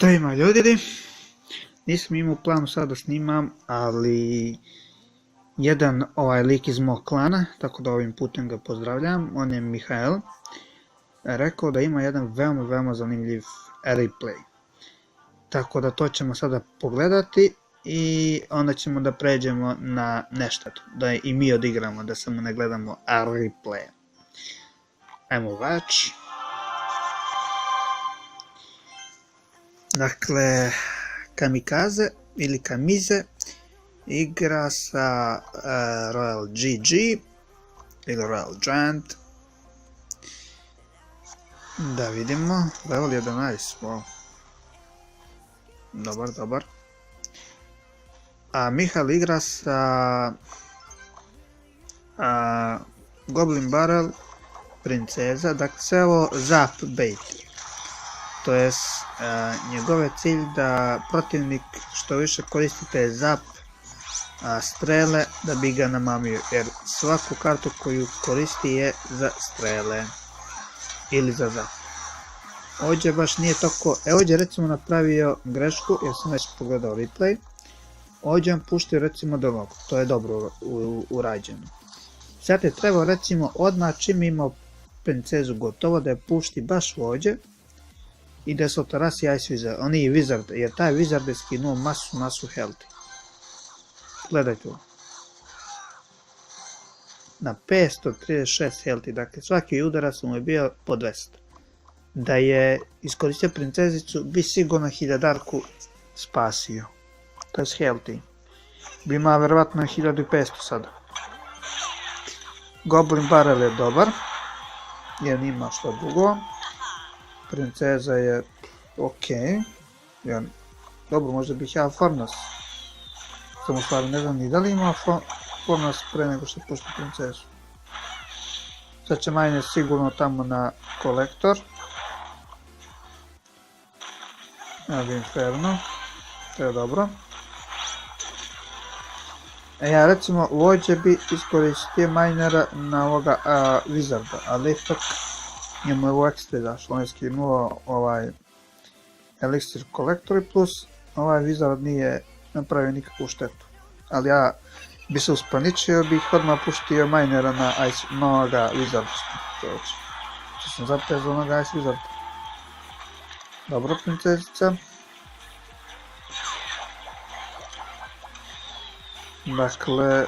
Šta ima ljudi? Nisam imao u planu sad da snimam, ali jedan lik iz mog klana, tako da ovim putem ga pozdravljam, on je Mihael, rekao da ima jedan veoma zanimljiv replay. Tako da to ćemo sada pogledati i onda ćemo da pređemo na nešto, da i mi odigramo, da samo ne gledamo replay. Ajmo watch. Dakle, Kamikaze ili Kamize igra sa Royal GG ili Royal Giant. Da vidimo, level 11, wow. Dobar. A Mihael igra sa Goblin Barrel, Princeza, dakle sve ovo zap bait. To jest, njegov je cilj da protivnik što više koristite zap strele da bi ga namamio, jer svaku kartu koju koristi je za strele ili za zap. Ovdje baš nije toko, ovdje recimo napravio grešku jer sam već pogledao replay. Ovdje vam puštio recimo do logo, to je dobro urađeno. Sad je trebao recimo odmah čim imao princezu gotovo da je pušti baš ovdje i da se otarasi Ice Wizard, on je Wizard, jer taj Wizard je skinuo masu healthy. Gledajte ovo. Na 536 healthy, dakle svaki udarac mu je bio po 200. Da je iskoristio princezicu, bi sigurno hiljadarku spasio. To je healthy. Bi imao verovatno 1500 sada. Goblin Barrel je dobar, jer nima što drugo. Princeza je ok. Dobro, možda bih ja Fornas. Samo stvarno ne znam ni da li ima Fornas pre nego što pušta princezu. Sad će manje sigurno tamo na kolektor. Evo Inferno. To je dobro. Ja recimo ovdje bi iskoristio minera na ovoga Wizarda, ali ipak njemu je ovo ekstra izašlo, on je skinuo ovaj Elixir kolektor i plus ovaj Wizard nije napravio nikakvu štetu. Ali ja bi se uspaničio, bih odmah puštio minera na onoga Wizarda. Što sam zapezao onoga Ice Wizarda. Dobro, princezica. Dakle,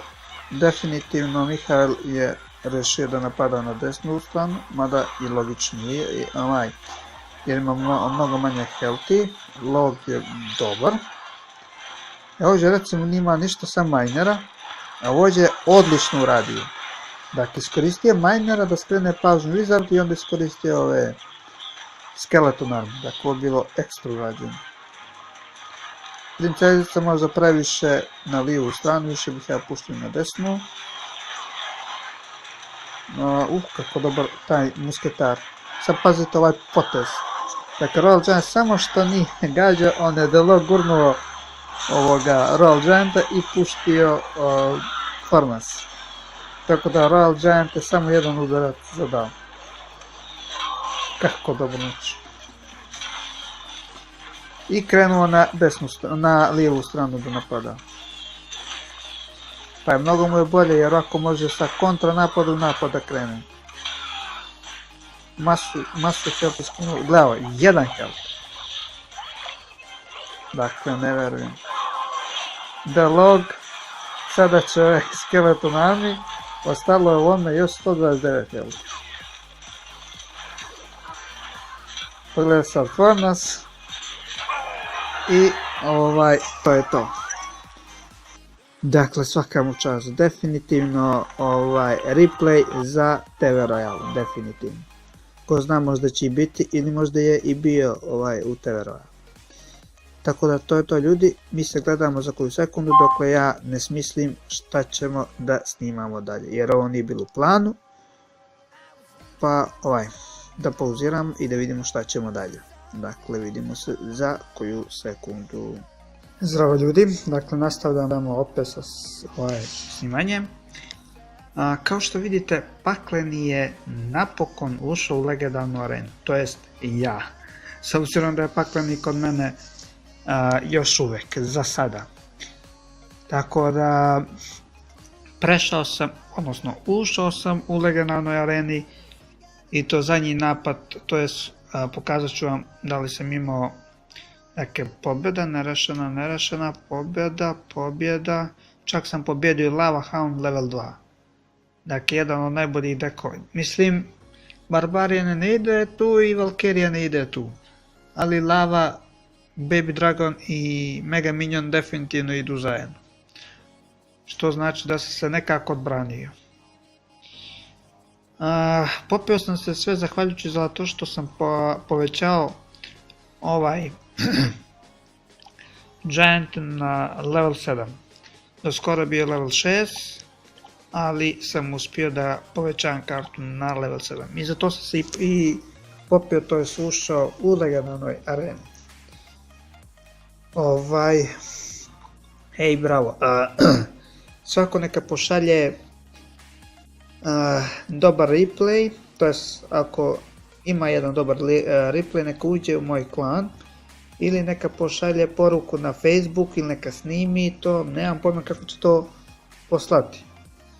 definitivno Mihael je rešio da napada na desnu stranu, mada i logičnije, jer ima mnogo manje healthy, log je dobar. Ovdje recimo nima ništa sa minera, a ovdje je odlično uradio. Dakle, iskoristio minera da skrene pažnju Wizard i onda iskoristio ove skeleton arm, dakle ovo je bilo ekstra urađeno. Princezica možda previše na lijevu stranu, više bih ja puštio na desnu. Kako dobar taj musketar. Sad pazite ovaj potez. Dakle, Royal Giant samo što nije gađao, on je delo gurnuo ovoga Royal Gianta i puštio Fornas. Tako da Royal Giant je samo jedan udarac zadao. Kako dobro noć. I krenuo na lijevu stranu da napada. Pa mnogo mu je bolje jer ako može sa kontra napadu da krene. Masu health skinuo, gledao, 1 health. Dakle, ne verujem. The log, sada će ovaj skeleton army, ostalo je ovome još 129 health. Pogledaj sad Fornas. I to je to. Dakle, svaka mu čast, definitivno replay za TV Royale, definitivno. Ko zna, možda će i biti ili možda je i bio u TV Royale. Tako da to je to ljudi, mi se gledamo za koju sekundu dok ja ne smislim šta ćemo da snimamo dalje, jer ovo nije bilo u planu. Pa da pauziram i da vidimo šta ćemo dalje. Dakle, vidimo se za koju sekundu. Zdravo ljudi, dakle nastavljamo opet sa snimanjem. Kao što vidite, Pakleni je napokon ušao u legendarnu arenu, to jest ja. s obzirom da je paklenik kod mene još uvijek, za sada. Tako da prešao sam, odnosno ušao sam u legendarnoj areni i to zadnji napad, to je pokazat ću vam da li sam imao neke pobjeda, nerešena, pobjeda, čak sam pobjedio i Lava Hound level 2. Dakle, jedan od najboljih dekova. Mislim, Barbarian ne ide tu i Valkyria ne ide tu, ali Lava, Baby Dragon i Mega Minion definitivno idu zajedno. Što znači da sam se nekako odbranio. Popio sam se sve zahvaljujući za to što sam povećao ovaj Giant na level 7. Do skoro bio level 6, ali sam uspio da povećam kartu na level 7. I zato sam se i popio, to je ušao u legendarnoj areni. Hej, bravo. Svako neka pošalje dobar replay, to jest ako ima jedan dobar replay neka uđe u moj klan ili neka pošalje poruku na Facebook ili neka snimi to, nemam pojma kako će to poslati.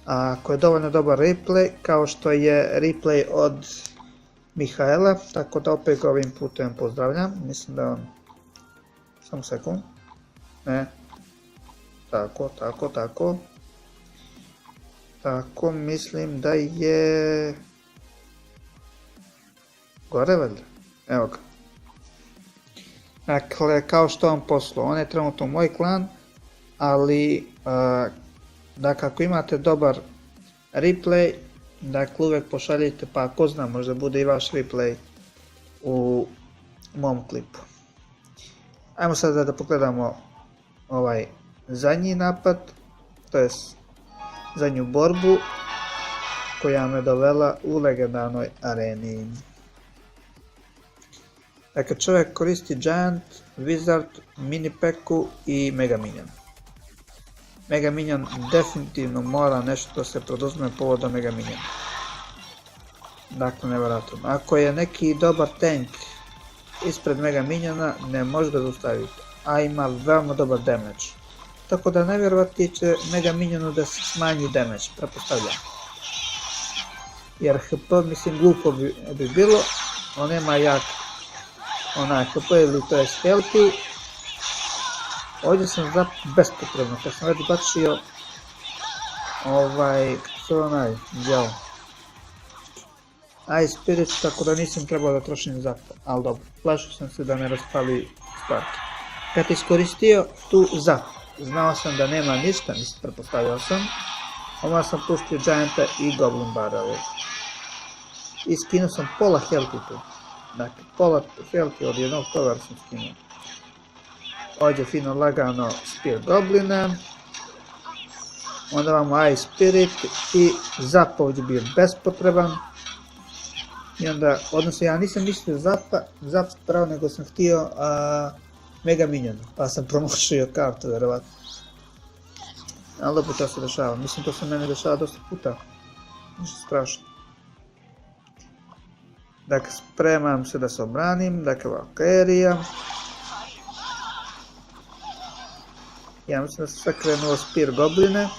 Ako je dovoljno dobar replay, kao što je replay od Mihaela, tako da opet ga ovim putem pozdravljam, mislim da on, samo sekund, ne, tako, mislim da je gore valjda, evo ga. Dakle, kao što on poslao, on je trenutno moj klan, ali dakle, ako imate dobar replay, dakle uvijek pošaljite, pa ako zna, možda bude i vaš replay u mom klipu. Ajmo sada da pogledamo ovaj zadnji napad, to je zadnju borbu koja me dovela u legendarnoj areni. Dakle, čovjek koristi Giant, Wizard, Mini Pekku i Mega Minion. Mega Minion definitivno mora nešto da se preduzme povodom Mega Minion. Dakle, nevjerojatno. Ako je neki dobar tank ispred Mega Miniona, ne može ga zaustaviti, a ima veoma dobar damage. Tako da nevjerovatno će Mega Minionu da se smanji damage, pretpostavljam. Jer HP, mislim, glupo bi bilo, on nema jak onaj HP ili to je healthy. Ovdje sam zap bespotrebno, kad sam već bačio djel Ice Spirit, tako da nisam trebao da trošim zap, ali dobro, plašio sam se da ne raspali Sparky. Kad iskoristio tu zap, znao sam da nema ništa, mislim, pretpostavio sam, onda sam pustio Gianta i Goblin Barrel. I skinuo sam pola healthy tu, dakle pola healthy od jednog tovara sam skinuo. Ovdje fino lagano Spear Goblina, onda imamo Ice Spirit i zap ovdje bio bespotreban. I onda, odnosno ja nisam mislio zap pravo, nego sam htio Mega Minion, pa sam promašio kartu vjerovatno. Ali dobro, to se dešava, mislim to se meni dešava dosta puta, ništa strašno. Dakle, spremam se da se obranim, dakle Valkyria. Ja mislim da sam sad krenuo Spear Gobline,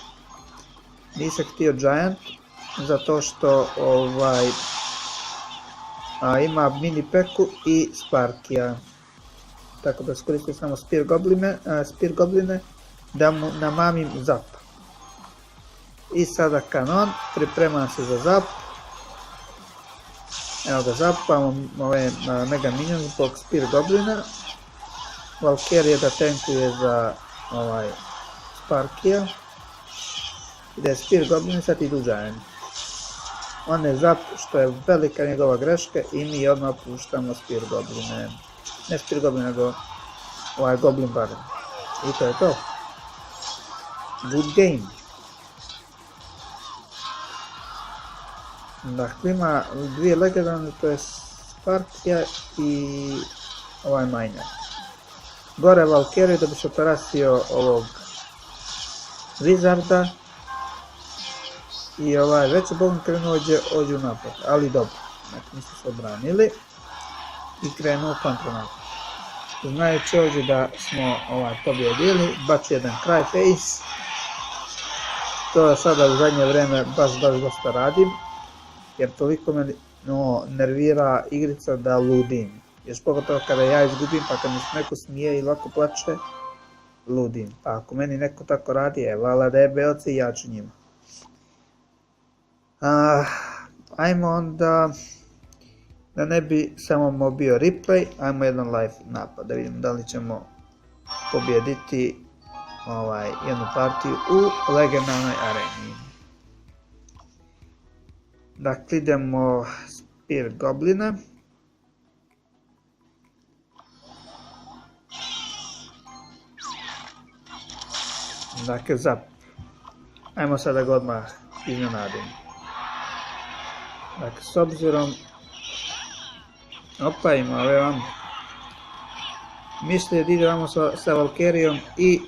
nisam htio Giant, zato što ima Mini Pekku i Sparkija. Tako da iskoristio samo Spear Gobline da mu namamim zap. I sada kanon, pripremam se za zap. Evo ga zapam ove Mega Minion zbog Spear Goblina. Valkyria da tankuje za Sparkija. Ide Spear Goblin, sad idu Giant. On je zap, što je velika njegova greška i mi odmah puštamo Spear Gobline. Ne Spear Goblin, nego Goblin Barrel. I to je to. Good game. Dakle, ima dvije legendarne, to je Sparkija i Miner. Gore Valkyria da bi se operasio ovog Wizarda. I već se Bogom krenuo ovdje u napad, ali dobro, znači nisu se obranili. i krenuo kontranak. Znajući ovdje da smo pobjedili, baci jedan cry face. To sada u zadnje vrijeme baš dosta radim, jer toliko me nervira igrica da ludim. Još pogotovo kada ja izgubim, pa kad mi se neko smije ili ovako plače, ludim. Pa ako meni neko tako radi, vala da je belci, ja ću njima. Ajmo onda, da ne bi samo bio replay, ajmo jedan live napad, da vidimo da li ćemo pobjediti jednu partiju u legendarnoj areni. Dakle, idemo Spear Goblina. Dakle, zap. Ajmo sada ga odmah iznenadimo. Dakle, s obzirom... Opa, ima ove vam. Misli da idemo sa Valkerijom i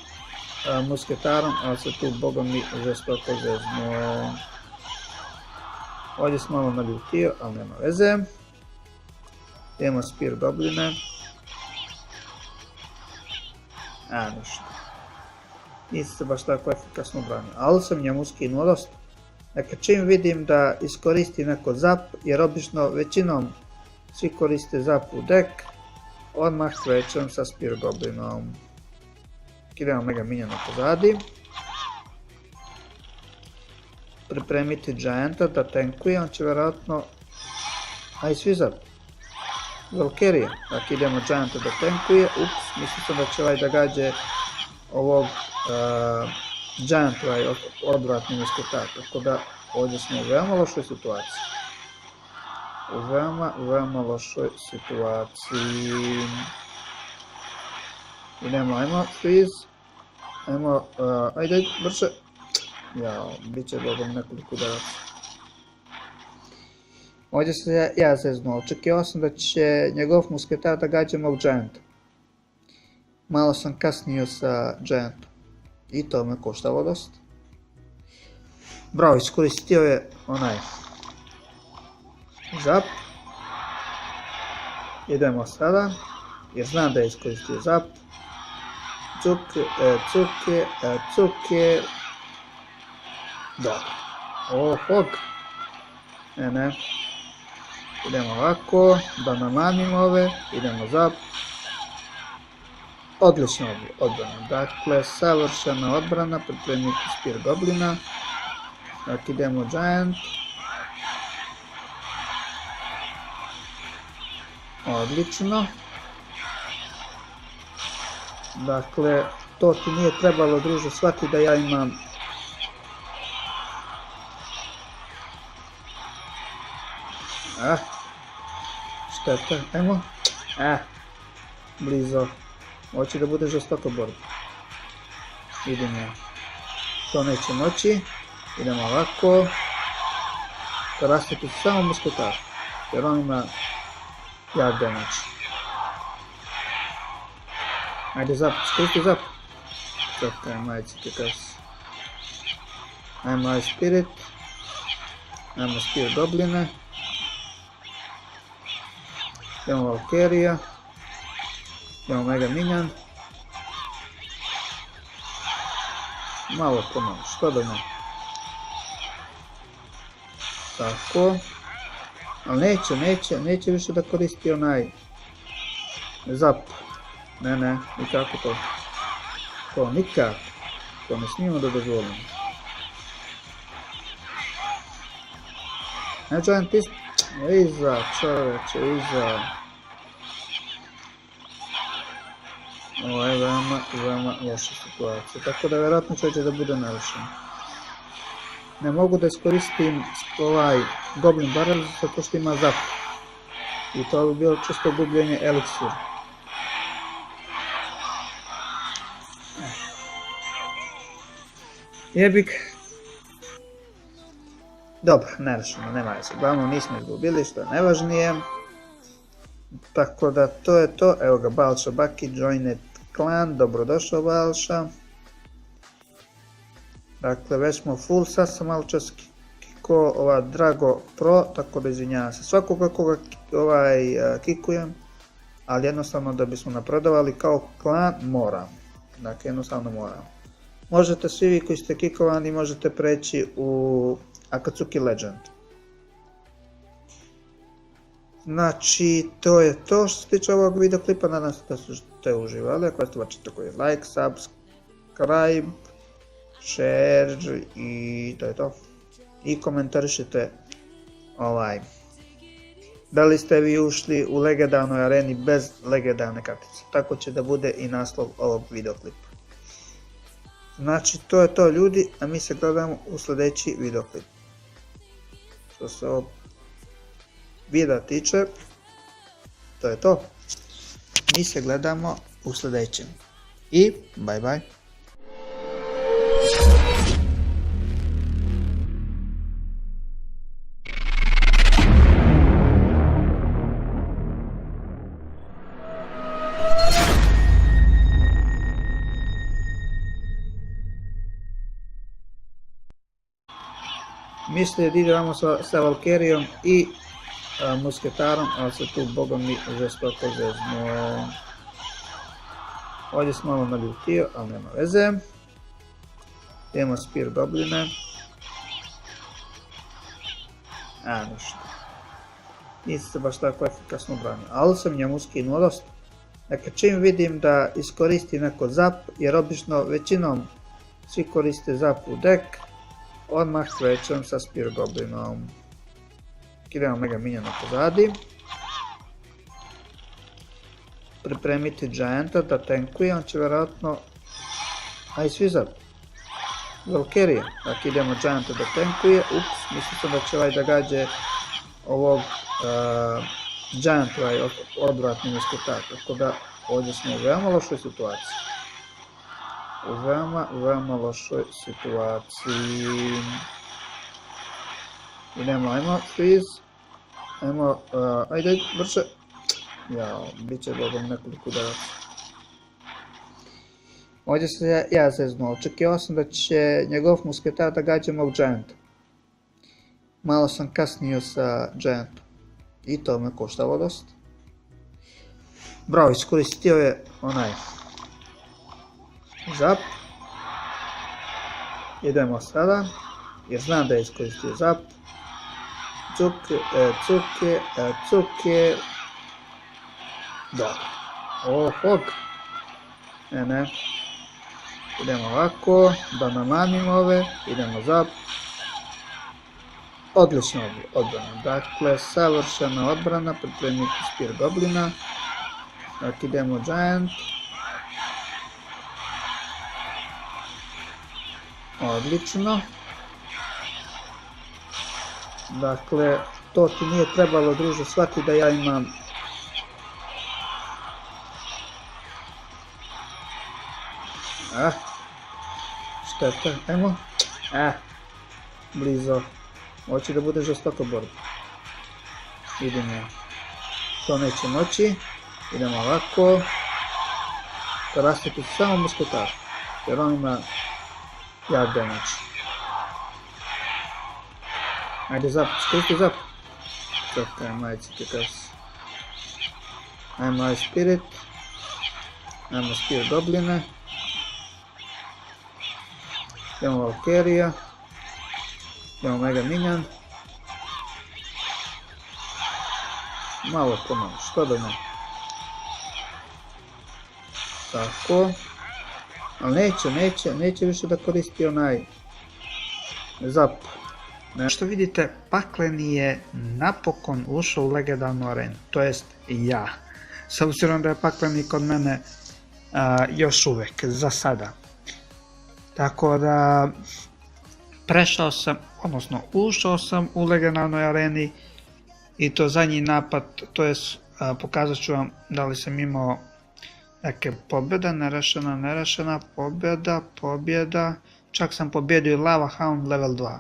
musketarom, ali se tu bogom mi žestoko zezno. Ovdje sam malo naljutio, ali nema veze. Idemo Spear Gobline. Ništa. Nisi se baš tako efikasno branio, ali sam njemu skinuo dosta. Dakle, čim vidim da iskoristi neko zap, jer obično većinom svi koriste zap u deck, odmah krećem sa Spear Goblinom. Idemo Mega Miniona pozadi. Pripremiti Gianta da tankuje, on će vjerojatno... i svi zap. Valkerija. Dakle, idemo Gianta da tankuje. Ups, mislim sam da će da gađe ovog Giant odvratni musketar. Tako da ovdje smo u veoma lošoj situaciji. U veoma lošoj situaciji. Idemo, ajmo, freeze. Ajmo, ajde, brže. Jao, bit će dobro nekoliko udaraca. Ovdje se ja zeznuo, očekivao sam da će njegov musketar da gađa mog Gianta. Malo sam kasnio sa Giantom. I to me koštalo dosta. Bravo, iskoristio je onaj zap. Idemo sada, jer znam da je iskoristio zap. Cuke. Dobro. Hog. Ne. Idemo ovako, da namamimo ove, idemo zap. Odlična odbrana, dakle, savršena odbrana, pripremiti Spear Goblina. Dakle, idemo Giant. Odlično. Dakle, to ti nije trebalo, druže, shvati da ja imam... Šteta, ajmo. Blizo. Hoće da bude žestoko borba. Idemo. To neće moći. Idemo ovako. Rastati samo musketar. Jer on ima jak damage. Ajde zap, skriti zap. Čekaj, majice te kas. Ajmo Ice Spirit. Ajmo Spear Gobline. Idemo Valkerija. Idemo Mega Minion. Malo pomalo, što da ne. Tako. Ali neće više da koristi onaj zap. Ne, nikako to. To nikako. To ne smijemo da dozvolimo. Znači, jedan tis... Iza, čoveče, iza. Ovo je veoma loša situacija. Tako da vjerojatno će da bude narušen. Ne mogu da iskoristim ovaj Goblin Barrel zato što ima zap. I to bi bilo čisto gubljenje eliksira. Jebik. Dobro, nerešeno, nema veze. Uglavnom nismo izgubili, što je nevažnije. Tako da to je to. Evo ga Balša Baki, joined klan, dobrodošao Balša. Dakle, već smo full, sad sam malo čas kiko Drago Pro, tako da izvinjavam se svakoga koga kikujem. ali jednostavno da bismo napredovali kao klan moramo. Dakle, jednostavno moramo. Možete svi vi koji ste kikovani, možete preći u Akatsuki Legend. Znači, to je to što se tiče ovog videoklipa, nadam se da ste uživali. Ako ste vačite koji like, subscribe, share i to je to. I komentarišite da li ste vi ušli u legendarnoj areni bez legendarne kartice. Tako će da bude i naslov ovog videoklipa. Znači, to je to ljudi, a mi se gledamo u sljedeći videoklip. Što se ovog videa tiče, to je to. Mi se gledamo u sljedećem. I bye bye. Mislite da igramo sa Valkerijom i musketarom, ali se tu bogom mi žestoko zezmo. Ovdje sam malo naljutio, ali nema veze. Idemo Spear Gobline. Ništa. Nisam se baš tako efikasno branio, ali sam njemu skinuo dosta. Dakle, čim vidim da iskoristi neko zap, jer obično većinom svi koriste zap u deck, odmah krećem sa Spear Goblinom. Idemo Mega Miniona pozadi. Pripremiti Gianta da tankuje, on će vjerojatno... A i svi zap. Valkerija. Dakle, idemo Gianta da tankuje. Ups, mislio sam da će ovaj da gađe ovog Giant, ovaj odvratni musketar. Tako da ovdje smo u veoma lošoj situaciji. U veoma lošoj situaciji. Idemo, ajmo, freeze. Ajmo, ajde, brže. Jao, bit će bogom nekoliko udaraca. Ovdje se ja zeznuo. Očekivao sam da će njegov musketar da gađa mog Gianta. Malo sam kasnio sa Giantom. I to me koštalo dosta. Bravo, iskoristio je onaj zap. Idemo sada, jer znam da je iskoristio zap. Cuke. Dobro. Hog. Ne. Idemo ovako, da namanim ove, idemo zap. Odlična odbrana. Dakle, savršena odbrana, pripremiti Spear Goblina. Dakle, idemo Giant. Odlično. Dakle, to ti nije trebalo, druže, shvati da ja imam šteta, ajmo. Blizo. Hoće da bude žestoko borba. Idemo. To neće moći. Idemo ovako. Rastiti samo musketar. Jer on ima jak damage. Ajde zap, skoristi zap. Čekaj, majci ti kas. Ajmo Ice Spirit. Ajmo Spear Gobline. Idemo Valkerija. Idemo Mega Minion. Malo po malo, što da ne. Tako. Ali neće više da koristi onaj zap. Što vidite, Pakleni je napokon ušao u legendarnu arenu, to jest ja. S obzirom da je Pakleni kod mene još uvijek, za sada. Tako da prešao sam, odnosno ušao sam u legendarnoj areni i to zadnji napad, to jest pokazat ću vam da li sam imao neke pobjeda, nerešena, pobjeda, čak sam pobjedio Lava Hound level 2.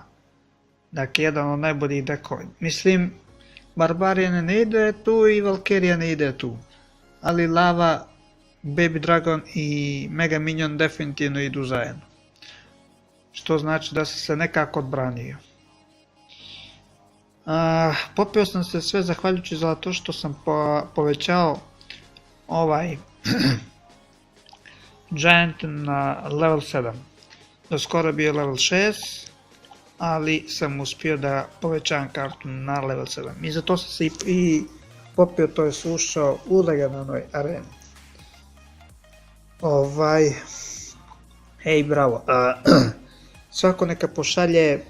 Dakle, jedan od najboljih dekova. Mislim, Barbarian ne ide tu i Valkerija ne ide tu. Ali Lava, Baby Dragon i Mega Minion definitivno idu zajedno. Što znači da sam se nekako odbranio. Popio sam se sve zahvaljujući za to što sam povećao ovaj Giant na level 7. Do skoro je bio level 6, ali sam uspio da povećam kartu na level 7. I zato sam se i popio, to je ušao u legendarnoj areni. Hej, bravo. Svako neka pošalje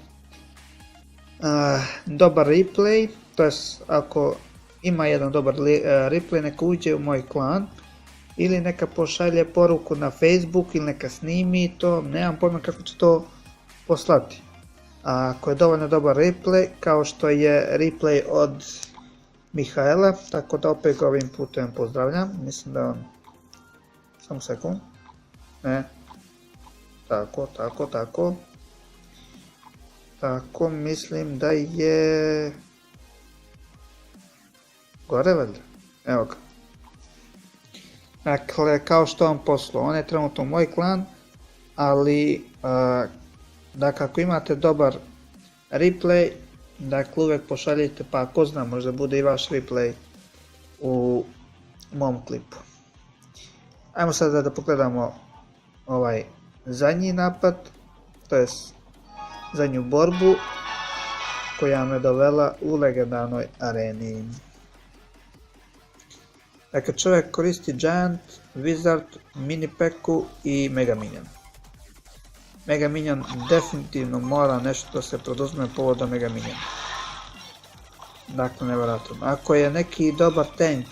dobar replay, to jest ako ima jedan dobar replay, neka uđe u moj klan ili neka pošalje poruku na Facebook ili neka snimi to, nemam pojma kako će to poslati. Ako je dovoljno dobar replay, kao što je replay od Mihaela, tako da opet ga ovim putem pozdravljam, mislim da on, samo sekund, ne, tako, mislim da je gore valjda, evo ga. Dakle, kao što on poslao, on je trenutno moj klan, ali dakle, ako imate dobar replay, dakle uvijek pošaljite, pa ko zna, možda bude i vaš replay u mom klipu. Ajmo sada da pogledamo ovaj zadnji napad, to je zadnju borbu koja me dovela u legendarnoj areni. Dakle, čovjek koristi Giant, Wizard, Mini Peku i Mega Minion. Mega Minion definitivno mora nešto da se preduzme povodom Mega Minion. Dakle, nevjerojatno. Ako je neki dobar tank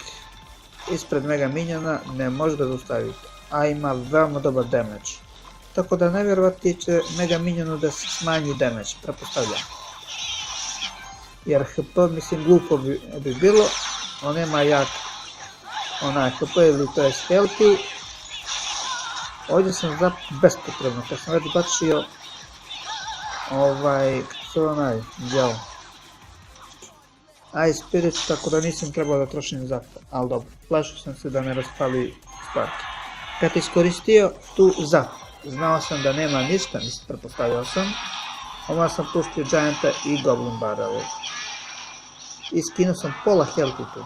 ispred Mega Miniona, ne može ga zaustaviti, a ima veoma dobar damage. Tako da nevjerovatno će Mega Minionu da se smanji damage, pretpostavljam. Jer HP, mislim, glupo bi bilo, on nema jak onaj HP ili to je healthy. Ovdje sam bespotrebno, kad sam već bačio Ice Spirit, tako da nisam trebao da trošim zap, ali dobro, plašio sam se da ne raspali Sparky. Kad iskoristio tu zap, znao sam da nema ništa, nisam pretpostavio sam, onda sam pustio Gianta i Goblin Barrel. I skinuo sam pola healthy tu,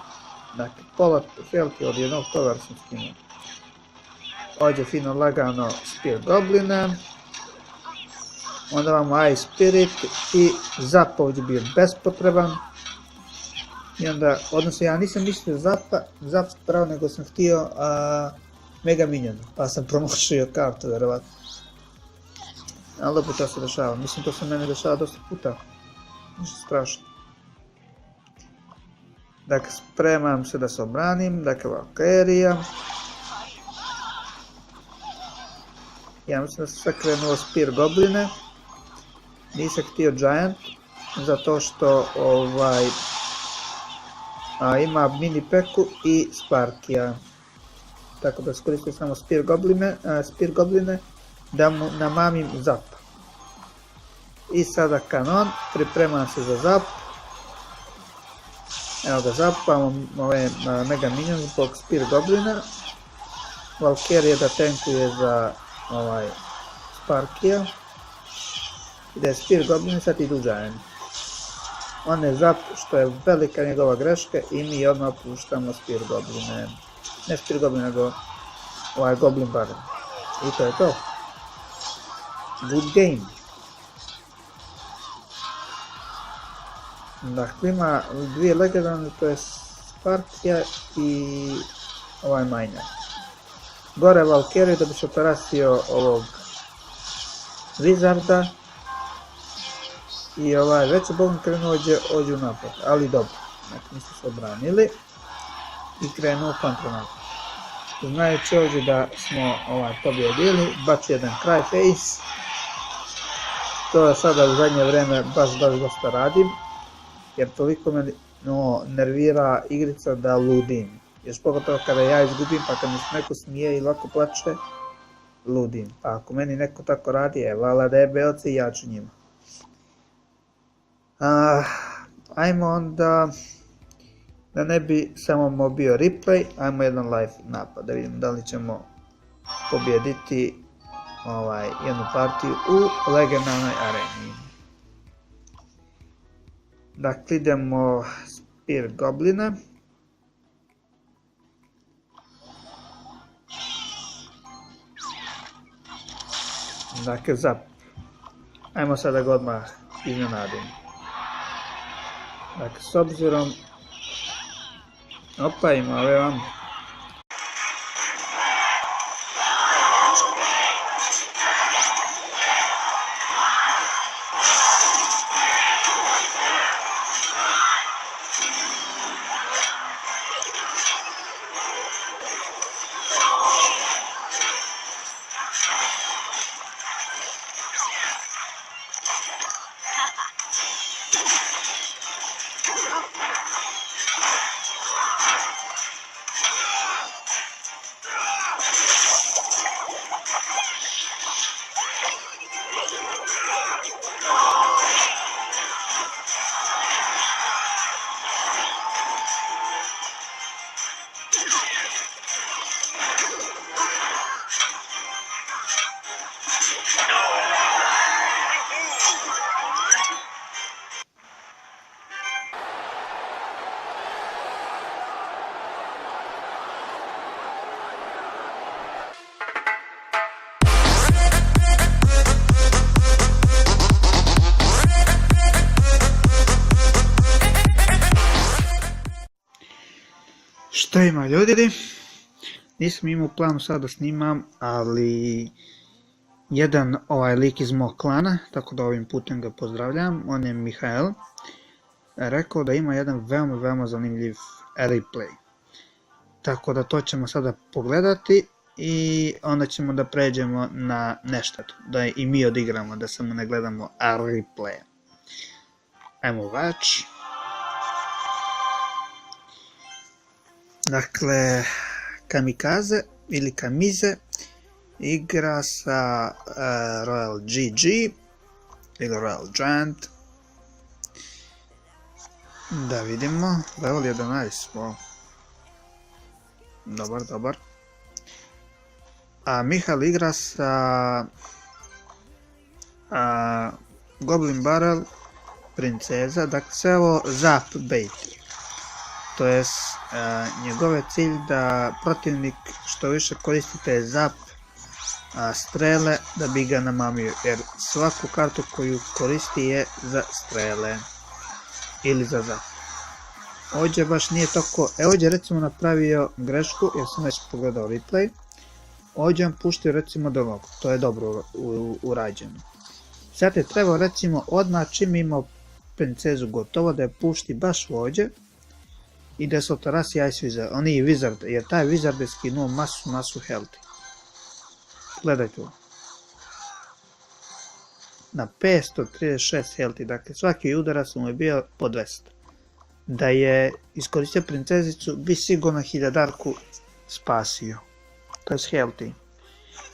dakle pola healthy od jednog tovara sam skinuo. Ovdje fino lagano Spear Goblina, onda imamo Ice Spirit i zap ovdje bio bespotreban. I onda, odnosno ja nisam mislio zap pravo, nego sam htio Mega Minion, pa sam promašio kartu, vjerovatno. Ali dobro, to se dešava, mislim to se meni dešava dosta puta, ništa strašno. Dakle, spremam se da se obranim, dakle Valkyria. Ja mislim da sam sve krenuo Spear Gobline, nisam htio Giant, zato što ima Mini Peku i Sparkija. Tako da iskoristio samo Spear Gobline da mu namamim zap. I sada kanon, pripremam se za zap. Evo ga zapam Mega Minion zbog Spear Goblina. Valkyria da tankuje za Sparkija. Ide je Spear Goblin, sad idu Giant. On je zap, što je velika njegova greška i mi odmah puštamo Spear Gobline. Ne Spear Goblin, nego Goblin Barrel. I to je to. Good game. Dakle, ima dvije legendarne, to je Sparkija i Miner. Gore Valkyrie da bi se operasio ovog Wizarda. I već se Bogom krenuo ođe u napad, ali dobro, znači nisu se obranili i krenuo u kontranapad. Znajući ovdje da smo pobjedili, baš jedan cry face. To je sada u zadnje vrijeme baš dosta radim, jer toliko me nervira igrica da ludim. Još pogotovo kada ja izgubim, pa kad mi se neko smije i lako plače, ludim. Pa ako meni neko tako radi, vala da je belci i ja ću njima. Ajmo onda, da ne bi samo bio replay, ajmo jedan live napad, da vidimo da li ćemo pobijediti jednu partiju u legendarnoj areni. Dakle, idemo Spear Goblina. Dakle, zap. Ajmo sada ga odmah iznenadimo. Dakle, s obzirom... Opa, ima ove vam. Što ima ljudi? Nisam imao u planu sad da snimam, ali jedan lik iz mog klana, tako da ovim putem ga pozdravljam, on je Mihael, rekao da ima jedan veoma zanimljiv replay. Tako da to ćemo sada pogledati i onda ćemo da pređemo na nešto, da i mi odigramo, da samo ne gledamo replay. Ajmo watch. Dakle, Kamikaze ili Kamize igra sa Royal GG ili Royal Giant. Da vidimo, level 11, wow. Dobar. A Mihael igra sa Goblin Barrel, Princeza, dakle sve ovo zap bait. To jest, njegov je cilj da protivnik što više koristite zap strele da bi ga namamio, jer svaku kartu koju koristi je za strele ili za zap. Ovdje baš nije toliko, ovdje recimo napravio grešku jer sam već pogledao replay. Ovdje vam puštio recimo do ovog, to je dobro urađeno. Sad je trebao recimo odmah čim imao princezu gotovo da je pušti baš ovdje i da se otarasi Ice Wizard, on je Wizard, jer taj Wizard je skinuo masu healthy. Gledajte ovo. Na 536 healthy, dakle svaki udarac mu je bio po 200. Da je iskoristio princezicu, bi sigurno 1000 spasio. To je healthy.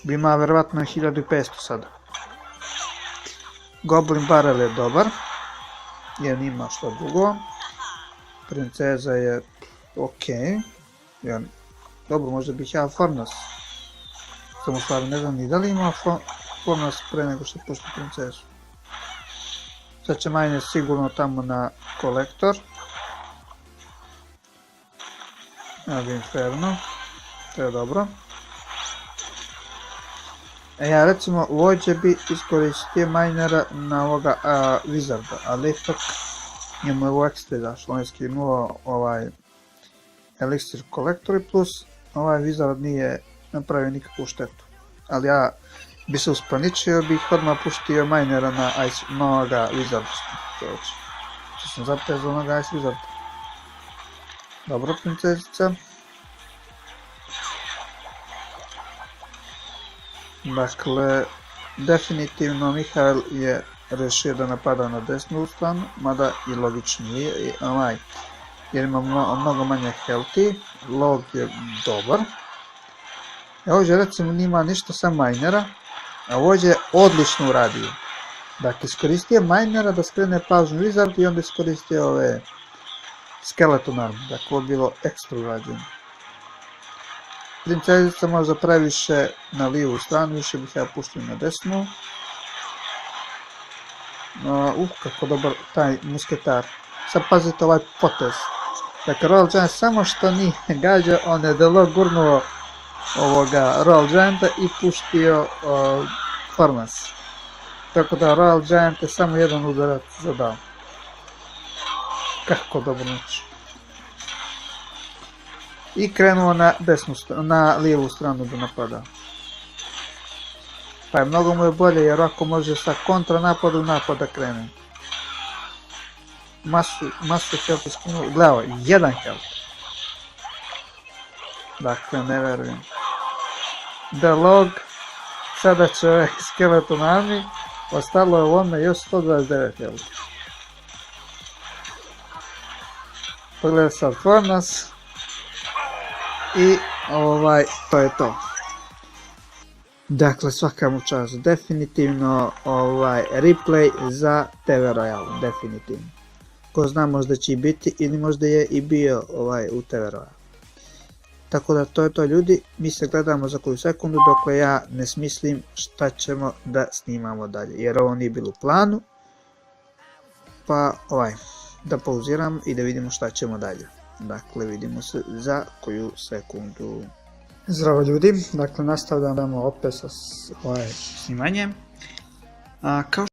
Bi imao verovatno 1500 sada. Goblin Barrel je dobar, jer nima što drugo. Princeza je ok. Dobro, možda bih ja Fornas. Samo stvarno ne znam ni da li ima Fornas pre nego što pušti princezu. Sad će mine sigurno tamo na kolektor. Evo Inferno. To je dobro. Ja recimo ovdje bi iskoristio minera na ovoga Wizarda, ali ipak njemu je ovo ekstra izašlo, on je skinuo ovaj Elixir kolektor i plus ovaj Wizard nije napravio nikakvu štetu. Ali ja bi se uspaničio, bih odmah puštio minera na ovoga Wizarda. Što sam zapezao onoga Ice Wizarda. Dobro, princezica. Dakle, definitivno Mihael je rešio da napada na desnu stranu, mada i logičnije, jer ima mnogo manje healthy, log je dobar. Ovdje recimo nima ništa sa minera, a ovdje je odlično uradio. Dakle, iskoristio minera da skrene pažnju Wizard i onda iskoristio ove skeleton arm, dakle ovo je bilo ekstra urađeno. Princezica možda previše na lijevu stranu, više bih ja puštio na desnu. Kako dobar taj musketar. Sad pazite ovaj potez. Dakle, Royal Giant samo što nije gađa, on je delo gurnuo ovoga Royal Gianta i puštio performance. Tako da Royal Giant je samo jedan udarac zadao. Kako dobro noć. I krenuo na lijevu stranu da napada. Pa je mnogo mu je bolje jer ako može sa kontra napada krene. Masu health iskinuo. Gledao, 1 health. Dakle, ne verujem. The Log. Sada će ovaj Skeleton Army. Ostalo je ovome još 129 health. Pogledaj sad Furnace. I to je to. Dakle, svaka mu čast. Definitivno replay za TV Royale. Definitivno. Ko zna, možda će i biti ili možda je i bio u TV Royale. Tako da to je to, ljudi. Mi se gledamo za koju sekundu dokle ja ne smislim šta ćemo da snimamo dalje. Jer ovo nije bilo u planu. Pa da pauziram i da vidimo šta ćemo dalje. Dakle, vidimo se za koju sekundu. Zdravo ljudi, dakle nastavljamo opet sa snimanjem. Kao